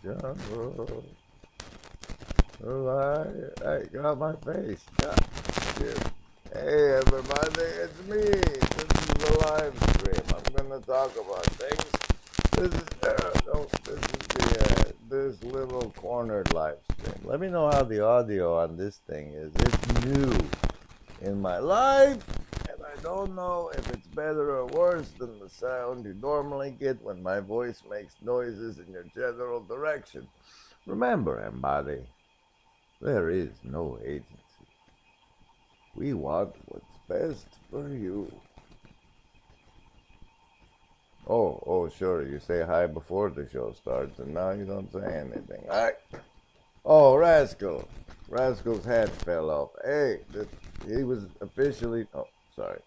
jungle. Oh, I got my face. God, shit. Hey, everybody, it's me. This is the live stream. I'm gonna talk about things. This is this little cornered live stream. Let me know how the audio on this thing is. It's new in my life, and I don't know if it's better or worse than the sound you normally get when my voice makes noises in your general direction. Remember, everybody, there is no agency. We want what's best for you. Oh, sure, you say hi before the show starts, and now you don't say anything. Hi. Oh, Rascal. Rascal's hat fell off. Hey, he was officially... Oh, sorry.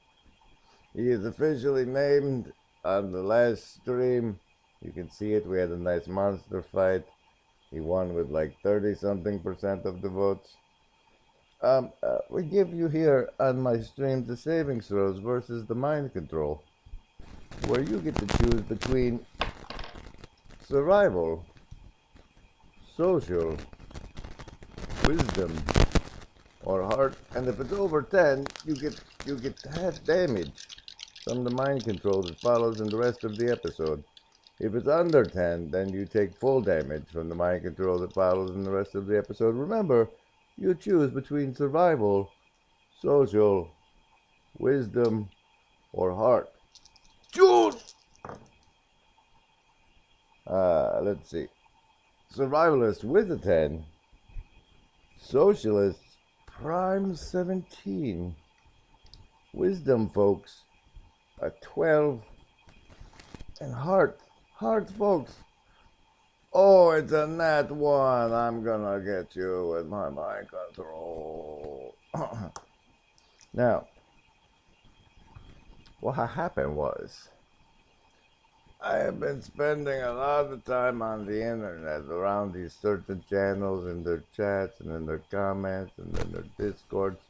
He is officially named on the last stream. You can see it. We had a nice monster fight. He won with like 30-something% of the votes. We give you here on my stream the savings throws versus the mind control, where you get to choose between survival, social, wisdom, or heart. And if it's over 10, you get half damage from the mind control that follows in the rest of the episode. If it's under 10, then you take full damage from the mind control that follows in the rest of the episode. Remember, you choose between survival, social, wisdom, or heart. Choose! Let's see. Survivalist with a 10. Socialist, prime 17. Wisdom, folks, a 12. And heart, folks. Oh, it's a nat 1. I'm gonna get you with my mind control. Now, what happened was, I have been spending a lot of time on the internet around these certain channels and their chats and in their comments and in their discords.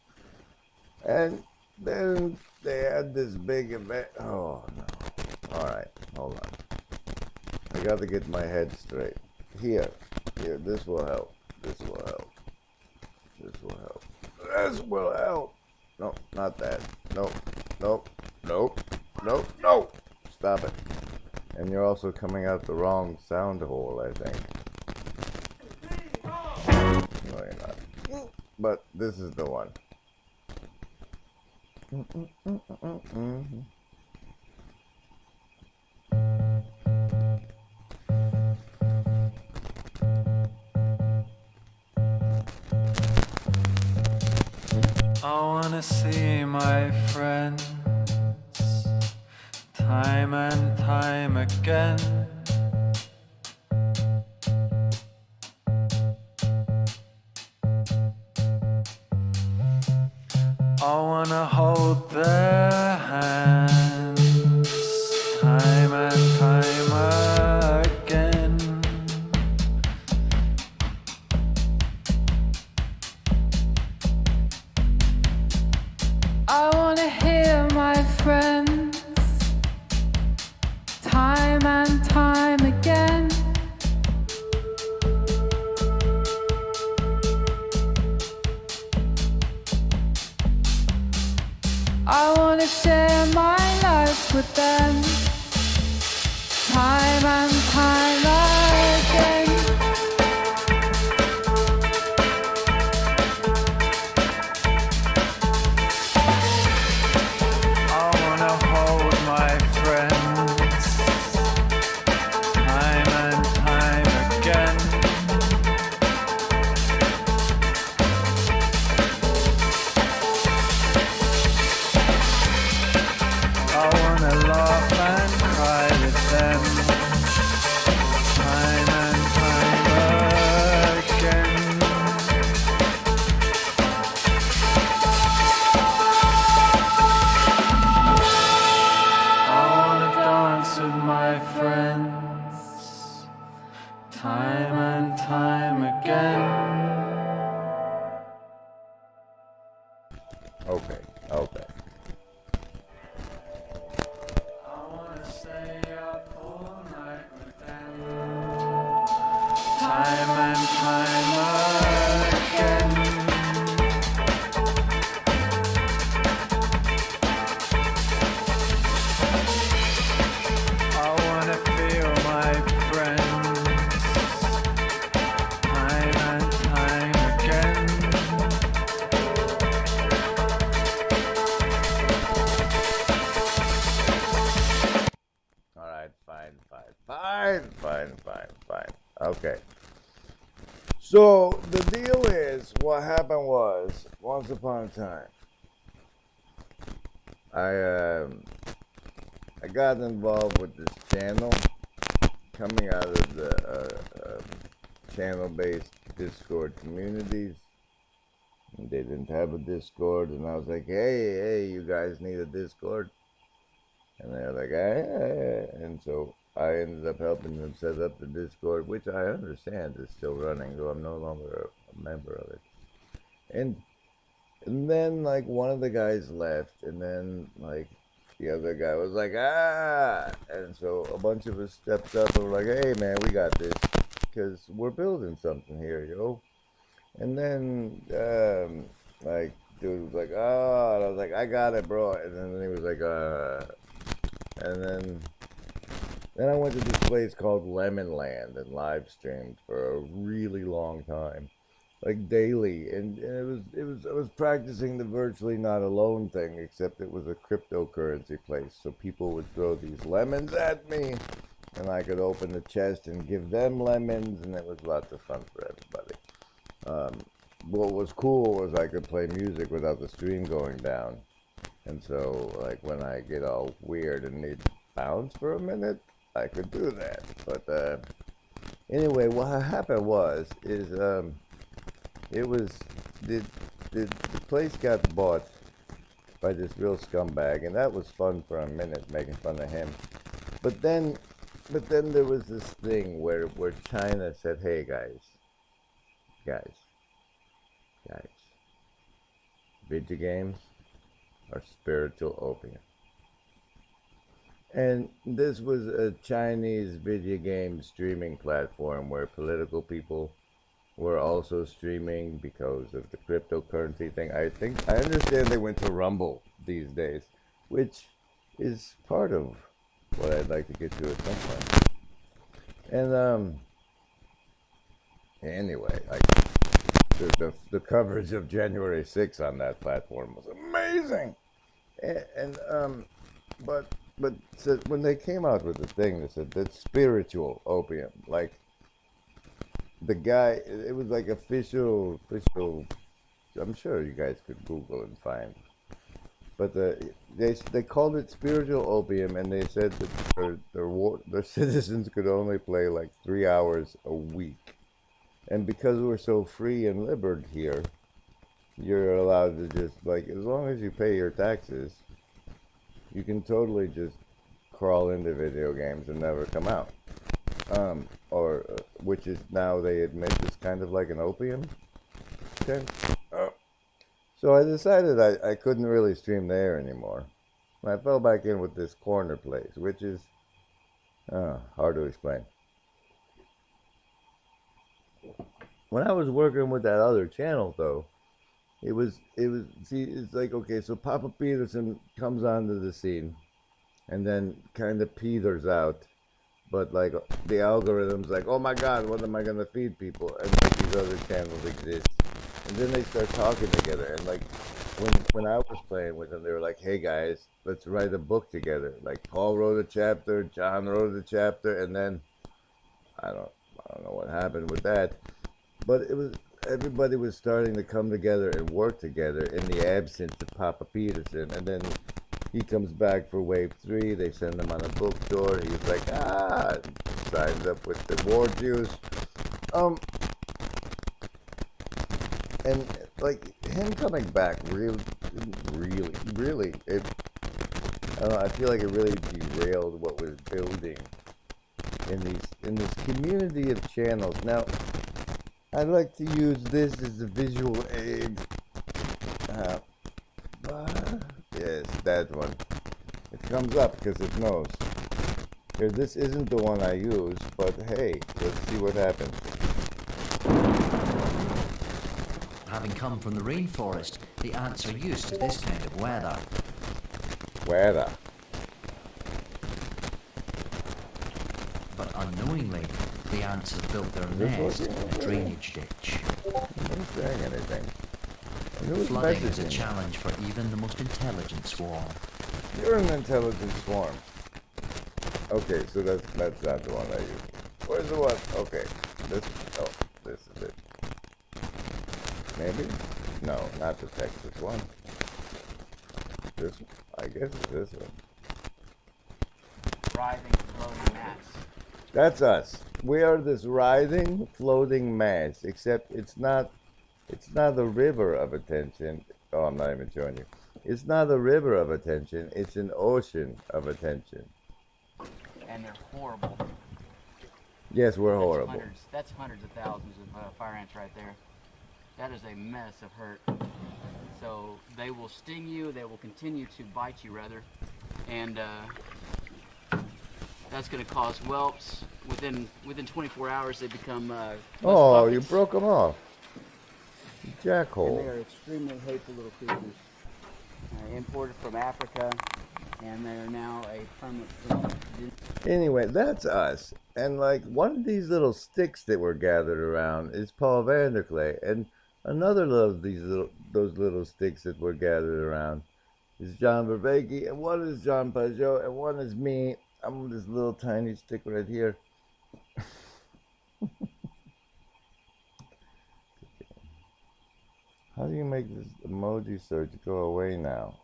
And then they had this big event. Oh, no. Alright, hold on. I got to get my head straight. Here, this will help. This will help. This will help. This will help. No, not that. Nope. Stop it. And you're also coming out the wrong sound hole, I think. No, you're not. But this is the one. I wanna see my friends time and time again. I wanna hold their hands time and time again. I wanna hear my friends time and time again. I wanna share my life with them time and time again. I wanna hold my friends time and time again. I wanna laugh and cry with them time and time again. I wanna dance with my friends time and time again. Okay. I wanna stay up all night with them Fine. Okay. So the deal is, what happened was, once upon a time, I got involved with this channel coming out of the channel-based Discord communities. They didn't have a Discord, and I was like, hey, you guys need a Discord? And they're like, and so I ended up helping them set up the Discord, which I understand is still running, though I'm no longer a member of it. And then, like, one of the guys left, and then, like, the other guy was like, and so a bunch of us stepped up and were like, hey, man, we got this, because we're building something here, yo. And then, like, dude was like, oh, and I was like, I got it, bro. And then he was like, and then I went to this place called Lemon Land and live streamed for a really long time, like daily. And I was practicing the virtually not alone thing, except it was a cryptocurrency place. So people would throw these lemons at me, and I could open the chest and give them lemons, and it was lots of fun for everybody. What was cool was I could play music without the stream going down. And so, like, when I get all weird and need to bounce for a minute, I could do that. But, anyway, what happened is it was, the place got bought by this real scumbag, and that was fun for a minute, making fun of him. But then there was this thing where China said, hey, guys, video games are spiritual opium. And this was a Chinese video game streaming platform where political people were also streaming because of the cryptocurrency thing. I understand they went to Rumble these days, which is part of what I'd like to get to at some point. And anyway, the coverage of January 6th on that platform was amazing. But so when they came out with the thing, they said that's spiritual opium. Like, the guy, it was like official. I'm sure you guys could Google and find. But they called it spiritual opium, and they said that their citizens could only play like 3 hours a week. And because we're so free and liberal here, you're allowed to just, like, as long as you pay your taxes, you can totally just crawl into video games and never come out. Which is now they admit is kind of like an opium. Okay. So I decided I couldn't really stream there anymore. I fell back in with this corner place, which is hard to explain. When I was working with that other channel, though, it's like, okay, so Papa Peterson comes onto the scene and then kind of peters out, but like the algorithm's like, oh my god, what am I gonna feed people? And like these other channels exist, and then they start talking together. And like when I was playing with them, they were like, hey guys, let's write a book together. Like Paul wrote a chapter, John wrote a chapter, and then I don't know what happened with that, but everybody was starting to come together and work together in the absence of Papa Peterson. And then he comes back for wave 3. They send him on a book tour. He's like, signs up with the war Jews. And like him coming back really, it, I don't know, I feel like it really derailed what was building in this community of channels. Now, I'd like to use this as a visual aid. Yes, that one. It comes up because it knows. Here, this isn't the one I use, but hey, let's see what happens. Having come from the rainforest, the ants are used to this kind of weather. But unknowingly, the ants have built their nest in a drainage ditch. I'm not saying anything. Flooding is a challenge for even the most intelligent swarm. You're an intelligent swarm. Okay, so that's not the one I use. Where's the one? Okay, this. Oh, this is it. Maybe? No, not the Texas one. This one? I guess it's this one. Writhing, floating mass. That's us. We are this writhing, floating mass. Except it's not. It's not a river of attention. Oh, I'm not even showing you. It's not a river of attention. It's an ocean of attention. And they're horrible. Yes, we're horrible. That's hundreds of thousands of fire ants right there. That is a mess of hurt. So they will sting you. They will continue to bite you, rather, and that's going to cause whelps. Within 24 hours, they become. Oh, you broke them off. Jackhole. And they are extremely hateful little creatures. Imported from Africa, and they are now a permanent thing. Anyway, that's us. And like one of these little sticks that were gathered around is Paul Vanderklay, and another of those little sticks that were gathered around is John Vervaeke, and one is John Pajot, and one is me. I'm this little tiny stick right here. How do you make this emoji search go away now?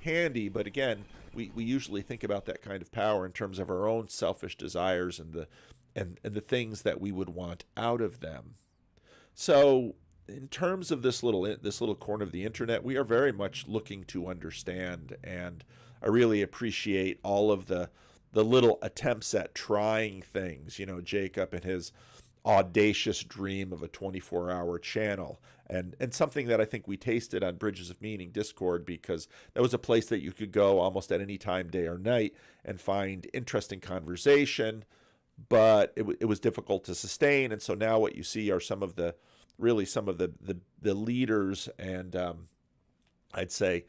Handy, but again, we usually think about that kind of power in terms of our own selfish desires and the things that we would want out of them. So in terms of this little corner of the internet, we are very much looking to understand, and I really appreciate all of the little attempts at trying things. You know, Jacob and his audacious dream of a 24-hour channel, and something that I think we tasted on Bridges of Meaning Discord, because that was a place that you could go almost at any time, day or night, and find interesting conversation, but it was difficult to sustain. And so now what you see are some of the leaders and I'd say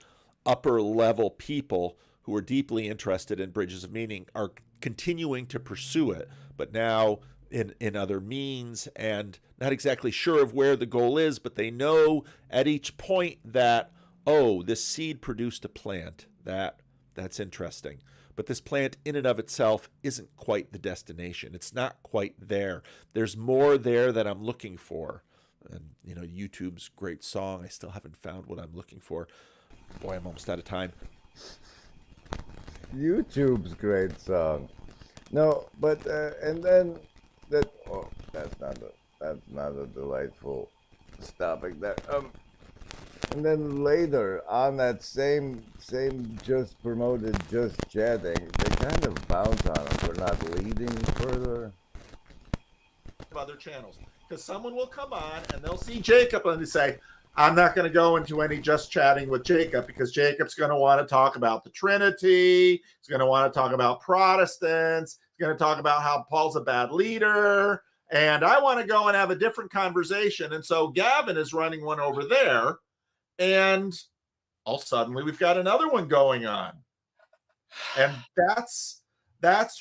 upper level people who are deeply interested in Bridges of Meaning are continuing to pursue it, but now in other means, and not exactly sure of where the goal is, but they know at each point that, oh, this seed produced a plant. That's interesting. But this plant in and of itself isn't quite the destination. It's not quite there. There's more there that I'm looking for. And, you know, YouTube's great song, I still haven't found what I'm looking for. Boy, I'm almost out of time. YouTube's great song. No, but and then that. Oh, that's not a delightful stopping there. And then later on that same just promoted Just Chatting, they kind of bounce on them for not leading further. Other channels, because someone will come on and they'll see Jacob and they say, I'm not going to go into any Just Chatting with Jacob because Jacob's going to want to talk about the Trinity. He's going to want to talk about Protestants. He's going to talk about how Paul's a bad leader. And I want to go and have a different conversation. And so Gavin is running one over there. And all suddenly we've got another one going on. And that's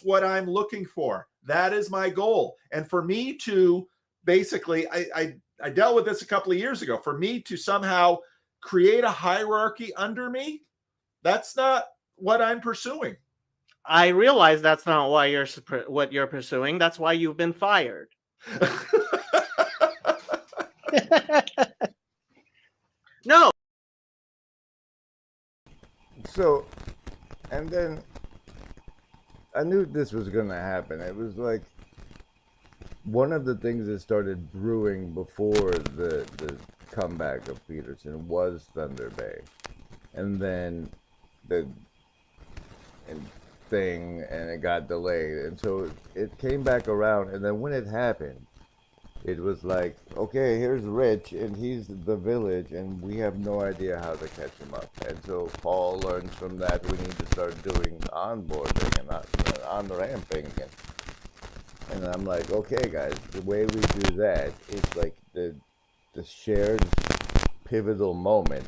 what I'm looking for. That is my goal. And for me to basically, I dealt with this a couple of years ago. For me to somehow create a hierarchy under me, that's not what I'm pursuing. I realize that's not what you're pursuing. That's why you've been fired. No. So, and then I knew this was going to happen. It was like one of the things that started brewing before the comeback of Peterson was Thunder Bay, and then the thing, and it got delayed, and so it came back around. And then when it happened, it was like, okay, here's Rich, and he's the village, and we have no idea how to catch him up. And so Paul learns from that we need to start doing onboarding and on-ramping. And I'm like, okay, guys, the way we do that is like the shared pivotal moment.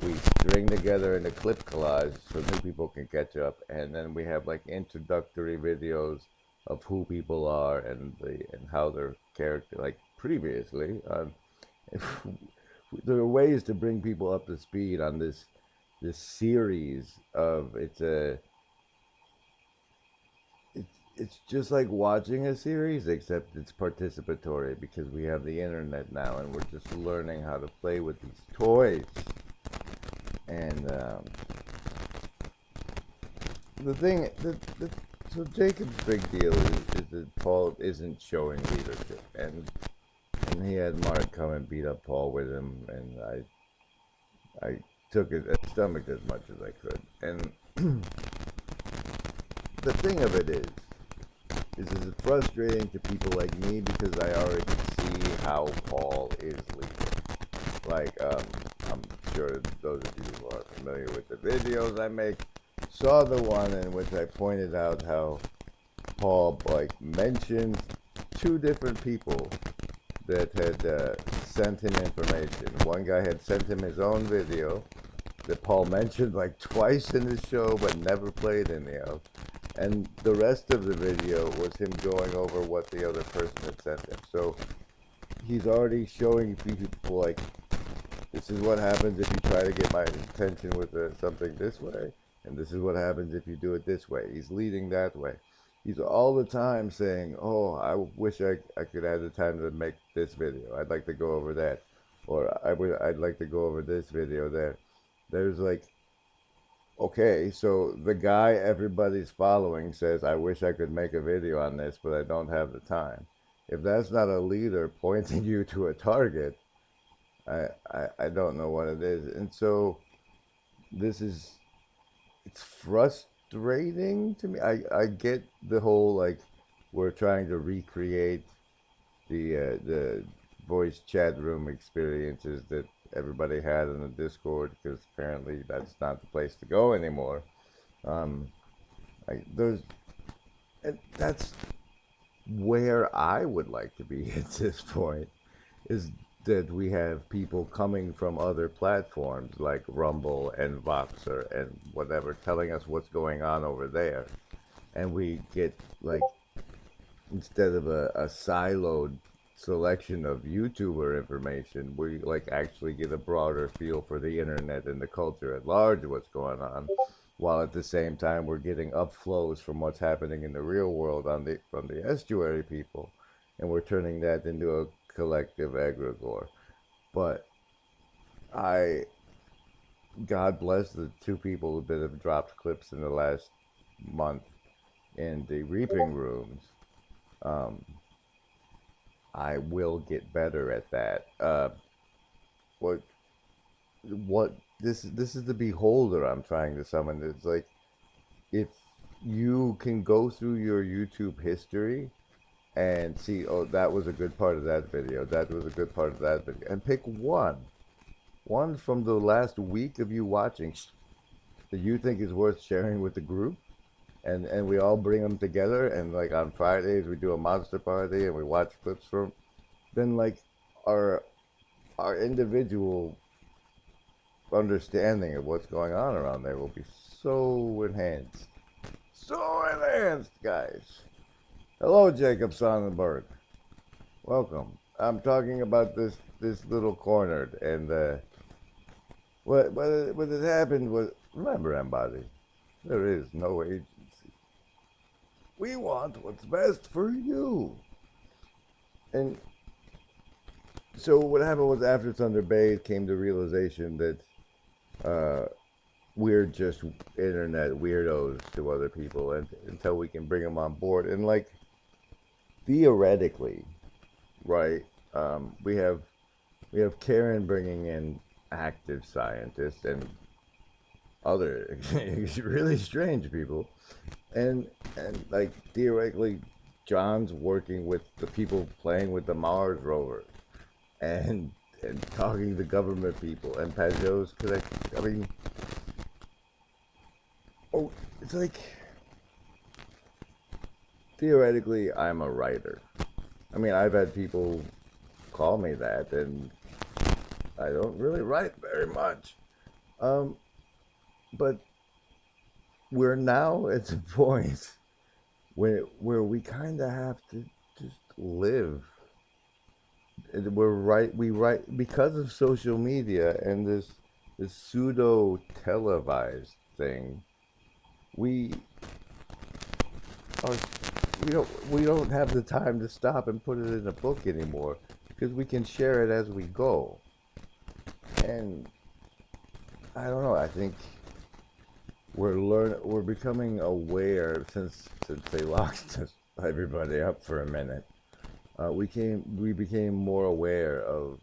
We string together in a clip collage so new people can catch up, and then we have like introductory videos of who people are and how their character, like previously, there are ways to bring people up to speed on this series of it's just like watching a series, except it's participatory because we have the internet now and we're just learning how to play with these toys. And so Jacob's big deal is that Paul isn't showing leadership, and he had Mark come and beat up Paul with him, and I took it, I stomached as much as I could. And the thing of it is it frustrating to people like me because I already see how Paul is leading. Like, I'm sure those of you who are familiar with the videos I make saw the one in which I pointed out how Paul mentioned two different people that had sent him information. One guy had sent him his own video that Paul mentioned twice in his show but never played any of. And the rest of the video was him going over what the other person had sent him. So he's already showing people this is what happens if you try to get my attention with something this way, and this is what happens if you do it this way. He's leading that way. He's all the time saying, oh, I wish I could have the time to make this video. I'd like to go over that. Or I'd like to go over this video there. There's okay, so the guy everybody's following says, I wish I could make a video on this, but I don't have the time. If that's not a leader pointing you to a target, I don't know what it is. And so it's frustrating to me. I get the whole, we're trying to recreate the voice chat room experiences that everybody had in the Discord, because apparently that's not the place to go anymore. That's where I would like to be at this point, is that we have people coming from other platforms like Rumble and Voxer and whatever telling us what's going on over there, and we get instead of a siloed selection of YouTuber information, we actually get a broader feel for the internet and the culture at large, what's going on, while at the same time we're getting upflows from what's happening in the real world from the estuary people, and we're turning that into a collective egregore. But God bless the two people that have dropped clips in the last month in the reaping rooms. I will get better at that. This is the beholder I'm trying to summon. It's if you can go through your YouTube history and see, oh, that was a good part of that video, that was a good part of that video, and pick one from the last week of you watching that you think is worth sharing with the group, and we all bring them together, and on Fridays we do a monster party and we watch clips from, then our individual understanding of what's going on around there will be so enhanced, guys. Hello, Jacob Sonnenberg. Welcome. I'm talking about this little corner, and what had happened was, remember, everybody, there is no agency. We want what's best for you. And so what happened was, after Thunder Bay came to realization that we're just internet weirdos to other people, and until we can bring them on board. And theoretically, right, we have Karen bringing in active scientists and other really strange people, and theoretically John's working with the people playing with the Mars rover and talking to government people, and Pajot's connected. I mean, it's theoretically I'm a writer. I mean, I've had people call me that, and I don't really write very much. But we're now at the point where we kind of have to just live we're right. We write because of social media and this pseudo televised thing. We are we don't have the time to stop and put it in a book anymore because we can share it as we go. And I don't know. I think we're becoming aware since they locked everybody up for a minute. We became more aware of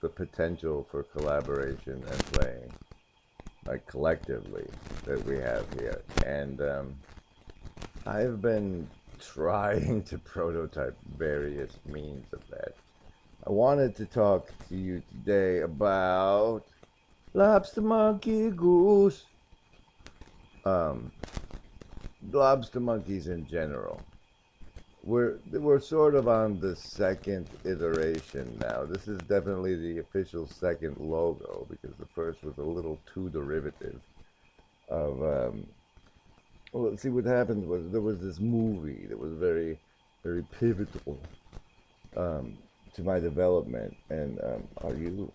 the potential for collaboration and playing, like collectively, that we have here. And I've been trying to prototype various means of that. I wanted to talk to you today about lobster monkey goose. Um, lobster monkeys in general. We're sort of on the second iteration now. This is definitely the official second logo because the first was a little too derivative of well, see what happened was there was this movie that was very very pivotal to my development. And are you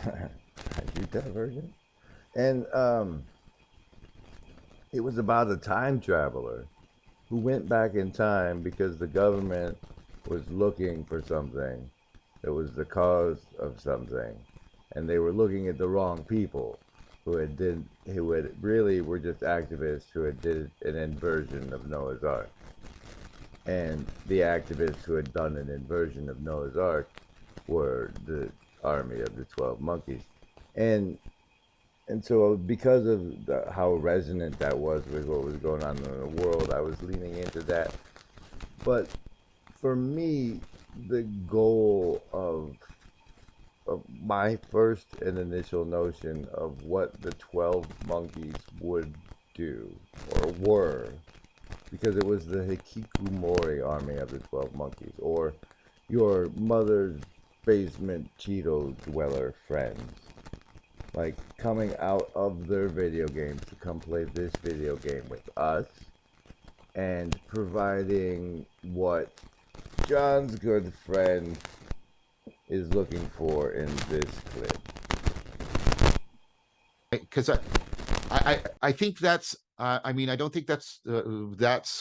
are you divergent? And it was about a time traveler who went back in time because the government was looking for something that was the cause of something, and they were looking at the wrong people who had really were just activists who had did an inversion of Noah's Ark. And the activists who had done an inversion of Noah's Ark were the army of the 12 monkeys. And so because of how resonant that was with what was going on in the world, I was leaning into that. But for me, the goal of my first and initial notion of what the 12 monkeys would do, or were, because it was the Hikikomori army of the 12 monkeys, or your mother's basement Cheeto dweller friends, like coming out of their video games to come play this video game with us, and providing what John's good friend is looking for in this clip. Because I think that's I mean, I don't think that's the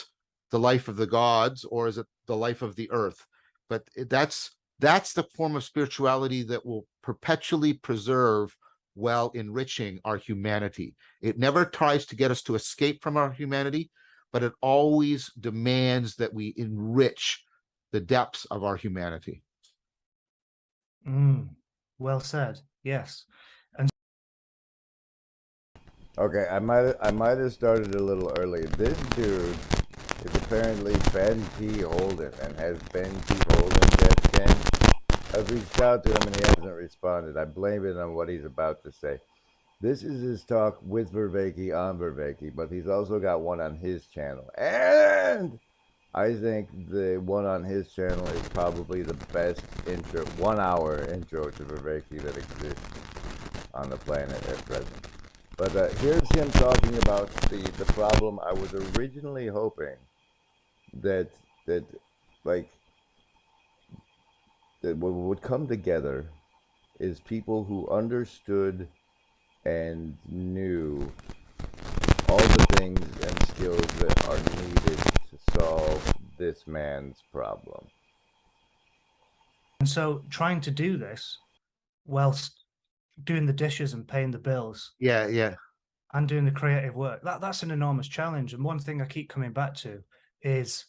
life of the gods, or is it the life of the earth? But that's the form of spirituality that will perpetually preserve while enriching our humanity. It never tries to get us to escape from our humanity, but it always demands that we enrich the depths of our humanity. Well said. Yes. Okay, I might have started a little early. This dude is apparently Ben T. Holden and has Ben T. Holden Death Ken. I've reached out to him and he hasn't responded. I blame it on what he's about to say. This is his talk with Vervaeke on Vervaeke, but he's also got one on his channel. And I think the one on his channel is probably the best intro, 1 hour intro to Vervaeke that exists on the planet at present. But here's him talking about the problem. I was originally hoping that what would come together is people who understood and knew all the things and skills that are needed to solve this man's problem. And so trying to do this whilst doing the dishes and paying the bills. Yeah. And doing the creative work. That's an enormous challenge. And one thing I keep coming back to is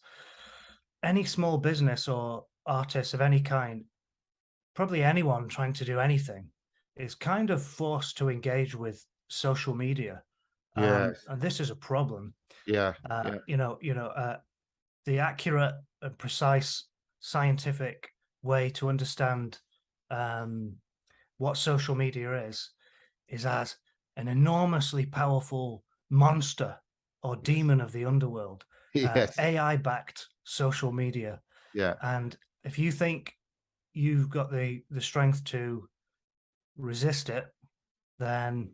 any small business or artist of any kind, probably anyone trying to do anything, is kind of forced to engage with social media. Yes. And this is a problem. Yeah. The accurate and precise scientific way to understand what social media is as an enormously powerful monster or demon of the underworld. Yes. AI-backed social media. Yeah. And if you think you've got the strength to resist it, then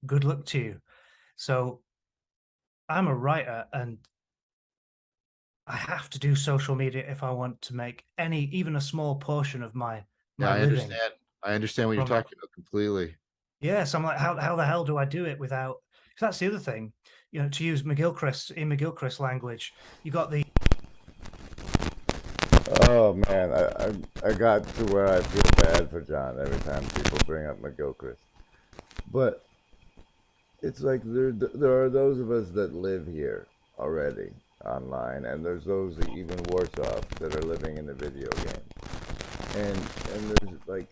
good luck to you. So I'm a writer, and I have to do social media if I want to make even a small portion of my Yeah, I living. understand. I understand what you're from- talking about completely. Yeah, so I'm like, how the hell do I do it without? Because that's the other thing, to use McGilchrist language, you got the Oh man, I got to where I feel bad for John every time people bring up McGilchrist. But it's like there are those of us that live here already online, and there's those that even worse off that are living in the video game. And there's like,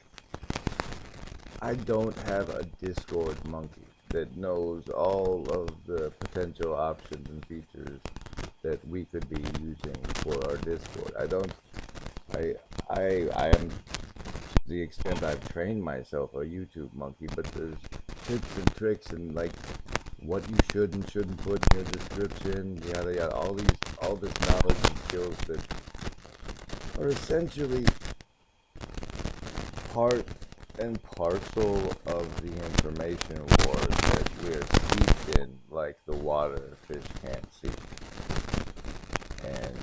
I don't have a Discord monkey that knows all of the potential options and features that we could be using for our Discord. I am, to the extent I've trained myself, a YouTube monkey, but there's tips and tricks and like what you should and shouldn't put in your description, yada yada, all this knowledge and skills that are essentially part and parcel of the information wars that we're steeped in, like the water fish can't see. And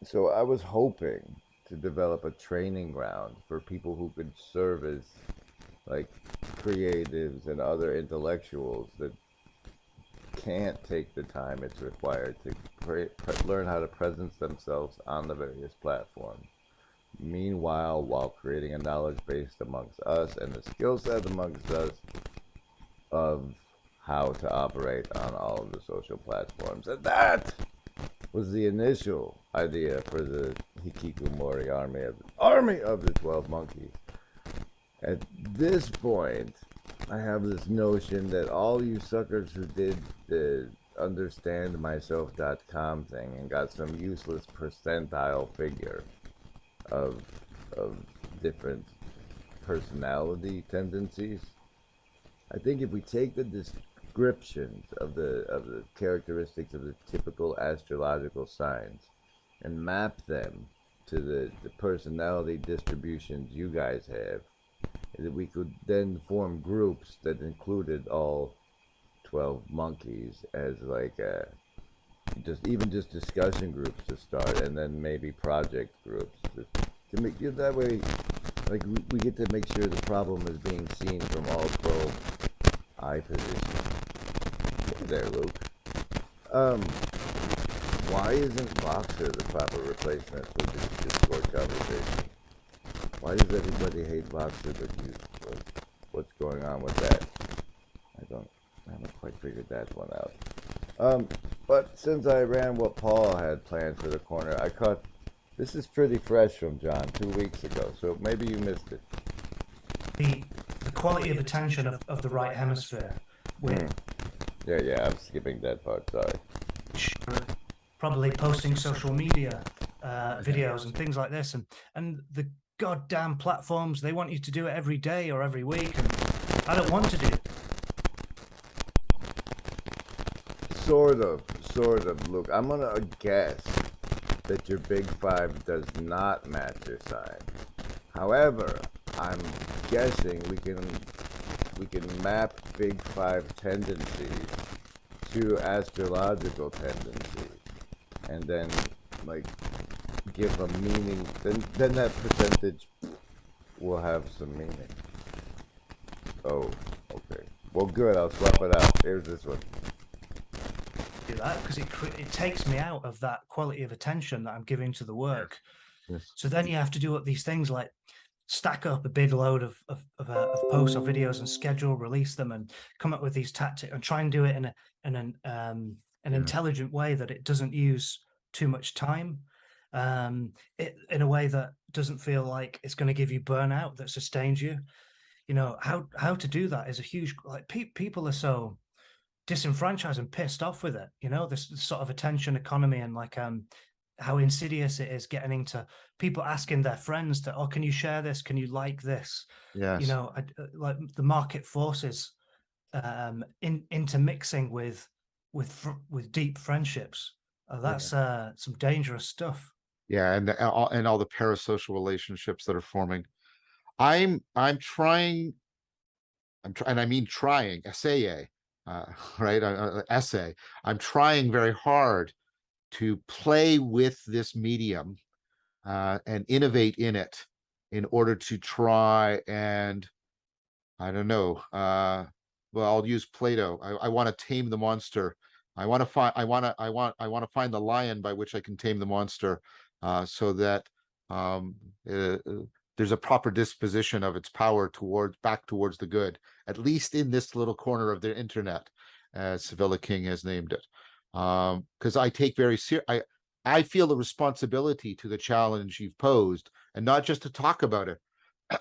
so I was hoping to develop a training ground for people who could serve as like creatives and other intellectuals that can't take the time it's required to learn how to presence themselves on the various platforms. Meanwhile, while creating a knowledge base amongst us and the skill set amongst us of how to operate on all of the social platforms. And that was the initial idea for the Hikikomori army of the 12 monkeys. At this point, I have this notion that all you suckers who did the understandmyself.com thing and got some useless percentile figure of different personality tendencies. I think if we take the descriptions of the characteristics of the typical astrological signs and map them to the personality distributions you guys have, that we could then form groups that included all 12 monkeys as like just discussion groups to start, and then maybe project groups to make it that way. Like we get to make sure the problem is being seen from all 12 eye positions. Hey there, Luke. Why isn't Voxer the proper replacement for this Discord conversation? Why does everybody hate Voxer but you? What's going on with that? I haven't quite figured that one out. But since I ran what Paul had planned for the corner, I caught, this is pretty fresh from John 2 weeks ago, so maybe you missed it. the quality of attention of the right hemisphere, with Yeah, I'm skipping that part, sorry. probably posting social media videos and things like this, and the goddamn platforms, they want you to do it every day or every week, and I don't want to do it. Sort of. Look, I'm gonna guess that your big five does not match your sign. However, I'm guessing we can map big five tendencies to astrological tendencies, and then like give a meaning. Then that percentage will have some meaning. Oh, okay. Well, good. I'll swap it out. Here's this one. Do that because it takes me out of that quality of attention that I'm giving to the work. Yes. So then you have to do up these things like stack up a big load of posts or videos and schedule, release them, and come up with these tactics and try and do it in an intelligent way that it doesn't use too much time, in a way that doesn't feel like it's going to give you burnout, that sustains you. You know, how to do that is a huge, like people are so disenfranchised and pissed off with it, you know, this sort of attention economy, and like how insidious it is getting into people asking their friends to, oh, can you share this, can you like this? Yes. You know, like the market forces intermixing with deep friendships. That's some dangerous stuff. Yeah, and all the parasocial relationships that are forming. I'm trying, and I mean trying, essay, right? Essay. I'm trying very hard to play with this medium and innovate in it in order to try and, I don't know, well, I'll use Plato. I want to tame the monster. I want to find the lion by which I can tame the monster, so that there's a proper disposition of its power back towards the good, at least in this little corner of the internet, as Sevilla King has named it. Because I take very I feel the responsibility to the challenge you've posed, and not just to talk about it,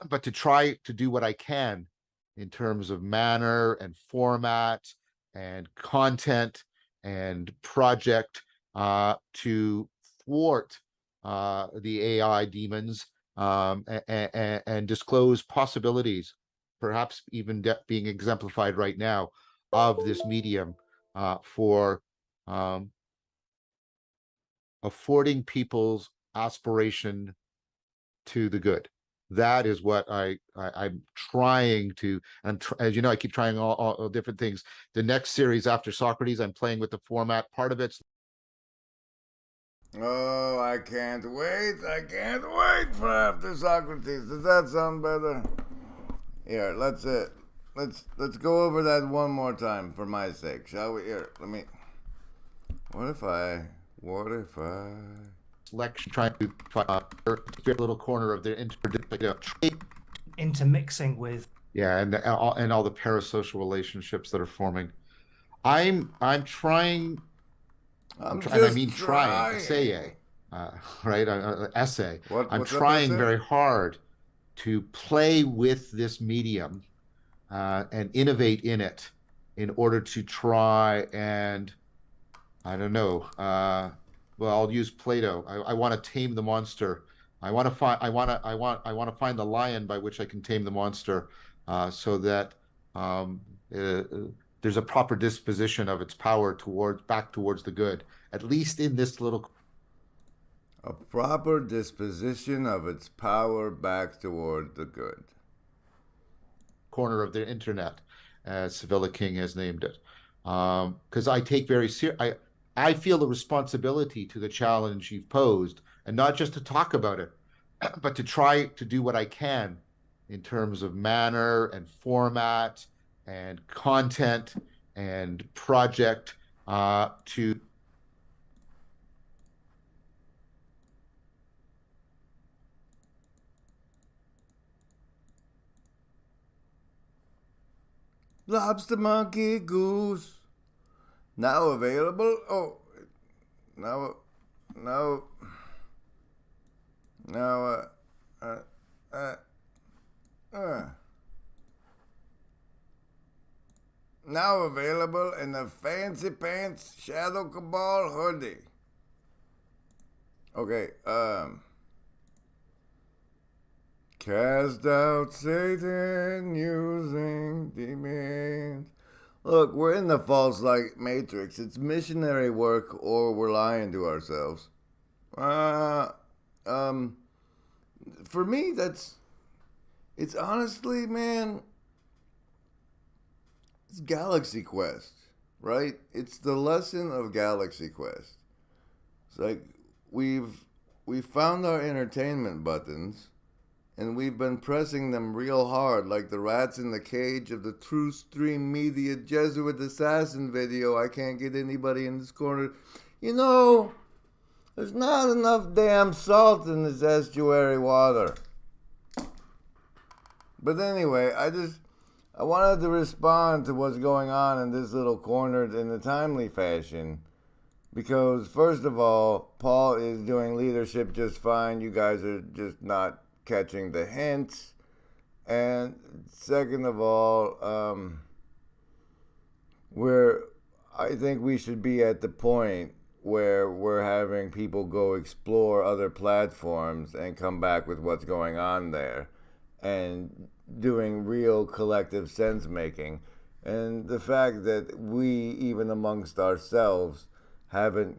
but to try to do what I can in terms of manner and format and content and project to thwart the AI demons, and disclose possibilities, perhaps even being exemplified right now, of this medium for affording people's aspiration to the good. That is what I'm trying to, as you know, I keep trying all different things. The next series after Socrates, I'm playing with the format. Part of it's, Oh, I can't wait. I can't wait for after Socrates. Does that sound better? Here, let's go over that one more time for my sake, shall we? Here, let me. What if I selection trying to find a little corner of the Intermixing with. yeah, and all the parasocial relationships that are forming. I'm trying. And I mean trying, essay, right? Essay. I'm trying very hard to play with this medium and innovate in it in order to try and, I don't know, well, I'll use Plato. I want to tame the monster. I want to find the lion by which I can tame the monster, so that there's a proper disposition of its power back towards the good, at least in this little. A proper disposition of its power back toward the good. Corner of the internet, as Sevilla King has named it. Because I take very I feel the responsibility to the challenge you've posed, and not just to talk about it, but to try to do what I can in terms of manner and format and content and project to Lobstamonkee goose. Now available. Oh, now, now available in the Fancy Pants Shadow Cabal hoodie. Okay, cast out Satan using demons. Look, we're in the false light matrix. It's missionary work, or we're lying to ourselves. For me, it's honestly, man, it's Galaxy Quest, right? It's the lesson of Galaxy Quest. It's like we found our entertainment buttons, and we've been pressing them real hard, like the rats in the cage of the True Stream Media Jesuit Assassin video. I can't get anybody in this corner. You know, there's not enough damn salt in this estuary water. But anyway, I wanted to respond to what's going on in this little corner in a timely fashion. Because, first of all, Paul is doing leadership just fine. You guys are just not catching the hints. And second of all, I think we should be at the point where we're having people go explore other platforms and come back with what's going on there and doing real collective sense making. And the fact that we, even amongst ourselves,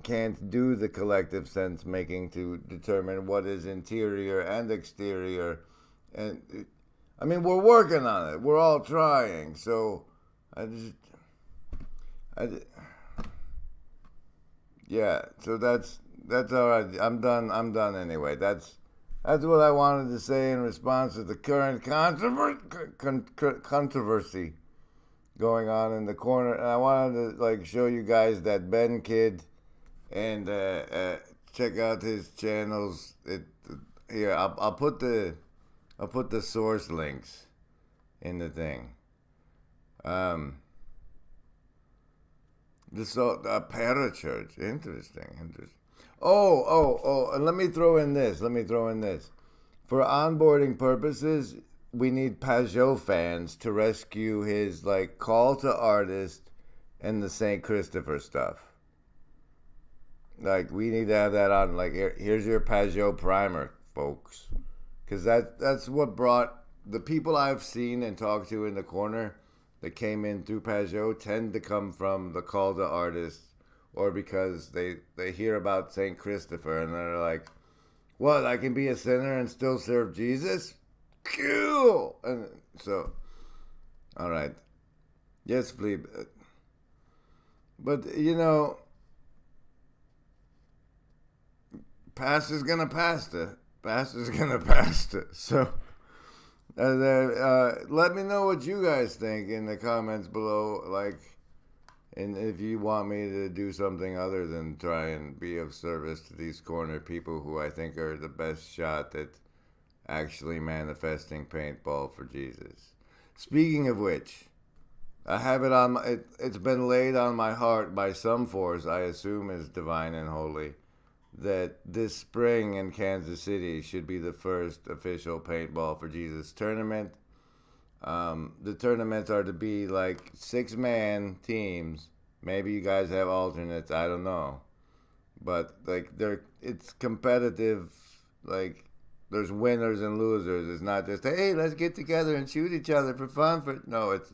can't do the collective sense making to determine what is interior and exterior. And I mean, we're working on it. We're all trying. So Yeah, so that's all right. I'm done. I'm done anyway. That's what I wanted to say in response to the current controversy going on in the corner. And I wanted to like show you guys that Ben kid and check out his channels. Here I'll put the source links in the thing. This parachurch. Interesting. Oh, and let me throw in this. For onboarding purposes, we need Pajot fans to rescue his like call to artist and the St. Christopher stuff. Like we need to have that on. Like here's your Pajot primer, folks, because that's what brought the people I've seen and talked to in the corner that came in through Pajot tend to come from the call to artists, or because they hear about St. Christopher and they're like, what, I can be a sinner and still serve Jesus? Cool! And so, all right. Yes, Flea. But, you know, pastor's gonna pastor. Pastor's gonna pastor. So, let me know what you guys think in the comments below. Like, and if you want me to do something other than try and be of service to these corner people who I think are the best shot at actually manifesting paintball for Jesus. Speaking of which, I have it on it's been laid on my heart by some force I assume is divine and holy that this spring in Kansas City should be the first official paintball for Jesus tournament. The tournaments are to be like 6-man teams. Maybe you guys have alternates. I don't know, but like it's competitive. Like there's winners and losers. It's not just hey, let's get together and shoot each other for fun. No, it's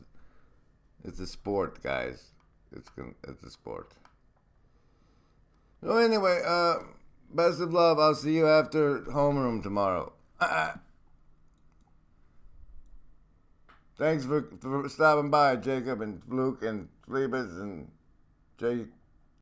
a sport, guys. It's a sport. So anyway, best of love. I'll see you after homeroom tomorrow. Thanks for stopping by, Jacob and Luke and Phlebas and Jay